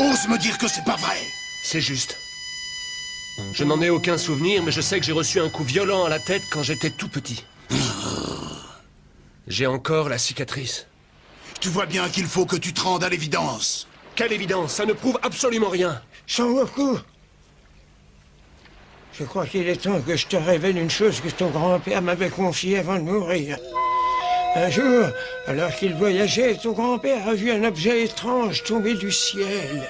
Ose me dire que c'est pas vrai. C'est juste. Je n'en ai aucun souvenir, mais je sais que j'ai reçu un coup violent à la tête quand j'étais tout petit. J'ai encore la cicatrice. Tu vois bien qu'il faut que tu te rendes à l'évidence. Quelle évidence? Ça ne prouve absolument rien. Son Goku, je crois qu'il est temps que je te révèle une chose que ton grand-père m'avait confiée avant de mourir. Un jour, alors qu'il voyageait, ton grand-père a vu un objet étrange tomber du ciel.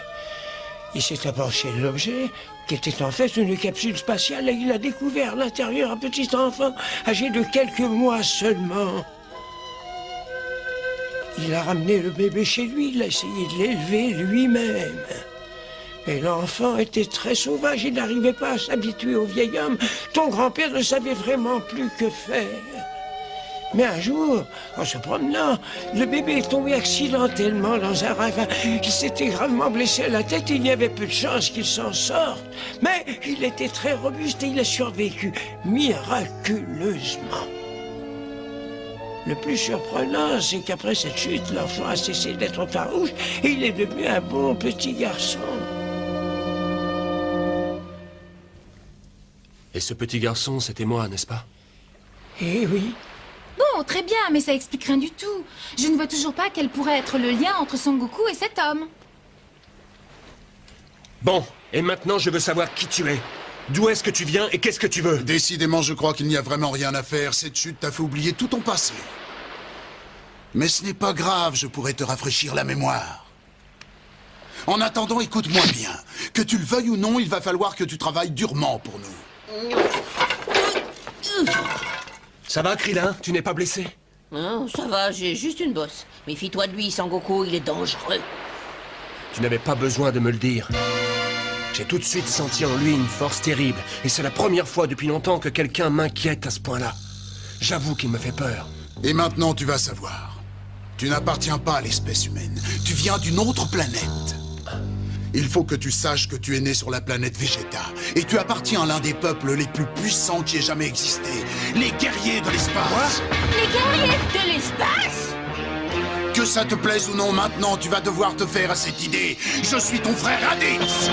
Il s'est approché de l'objet, qui était en fait une capsule spatiale, et il a découvert à l'intérieur un petit enfant âgé de quelques mois seulement. Il a ramené le bébé chez lui, il a essayé de l'élever lui-même. Et l'enfant était très sauvage, il n'arrivait pas à s'habituer au vieil homme. Ton grand-père ne savait vraiment plus que faire. Mais un jour, en se promenant, le bébé est tombé accidentellement dans un ravin. Il s'était gravement blessé à la tête et il y avait peu de chance qu'il s'en sorte. Mais il était très robuste et il a survécu miraculeusement. Le plus surprenant, c'est qu'après cette chute, l'enfant a cessé d'être farouche et il est devenu un bon petit garçon. Et ce petit garçon, c'était moi, n'est-ce pas? Eh oui. Bon, très bien, mais ça explique rien du tout. Je ne vois toujours pas quel pourrait être le lien entre Son Goku et cet homme. Bon, et maintenant je veux savoir qui tu es. D'où est-ce que tu viens et qu'est-ce que tu veux? Décidément, je crois qu'il n'y a vraiment rien à faire. Cette chute t'a fait oublier tout ton passé. Mais ce n'est pas grave, je pourrais te rafraîchir la mémoire. En attendant, écoute-moi bien. Que tu le veuilles ou non, il va falloir que tu travailles durement pour nous. Ça va, Krillin? Tu n'es pas blessé? Non, ça va, j'ai juste une bosse. Méfie-toi de lui, Sangoku, il est dangereux. Tu n'avais pas besoin de me le dire. J'ai tout de suite senti en lui une force terrible. Et c'est la première fois depuis longtemps que quelqu'un m'inquiète à ce point-là. J'avoue qu'il me fait peur. Et maintenant, tu vas savoir. Tu n'appartiens pas à l'espèce humaine. Tu viens d'une autre planète. Il faut que tu saches que tu es né sur la planète Vegeta. Et tu appartiens à l'un des peuples les plus puissants qui ait jamais existé. Les guerriers de l'espace. Les guerriers de l'espace? Que ça te plaise ou non, maintenant, tu vas devoir te faire à cette idée. Je suis ton frère Raditz.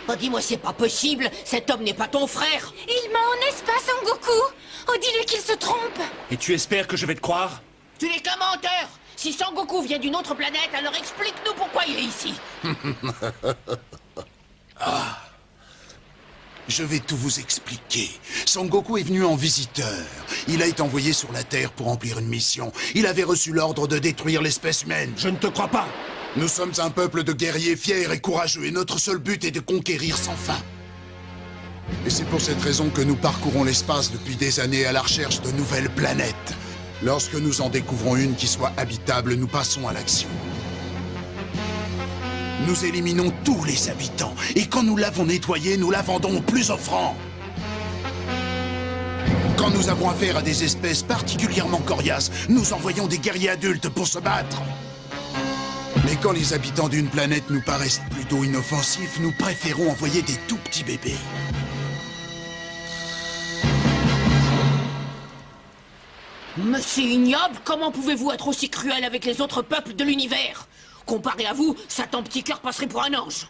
Oh, dis-moi, c'est pas possible. Cet homme n'est pas ton frère. Il ment, n'est-ce pas, Son Goku? Oh, dis-lui qu'il se trompe. Et tu espères que je vais te croire? Tu n'es qu'un menteur. Si Sangoku vient d'une autre planète, alors explique-nous pourquoi il est ici. Je vais tout vous expliquer. Son Goku est venu en visiteur. Il a été envoyé sur la Terre pour remplir une mission. Il avait reçu l'ordre de détruire l'espèce humaine. Je ne te crois pas. Nous sommes un peuple de guerriers fiers et courageux, et notre seul but est de conquérir sans fin. Et c'est pour cette raison que nous parcourons l'espace depuis des années à la recherche de nouvelles planètes. Lorsque nous en découvrons une qui soit habitable, nous passons à l'action. Nous éliminons tous les habitants, et quand nous l'avons nettoyé, nous la vendons au plus offrant. Quand nous avons affaire à des espèces particulièrement coriaces, nous envoyons des guerriers adultes pour se battre. Mais quand les habitants d'une planète nous paraissent plutôt inoffensifs, nous préférons envoyer des tout petits bébés. Monsieur ignoble, comment pouvez-vous être aussi cruel avec les autres peuples de l'univers? Comparé à vous, Satan Petit Cœur passerait pour un ange.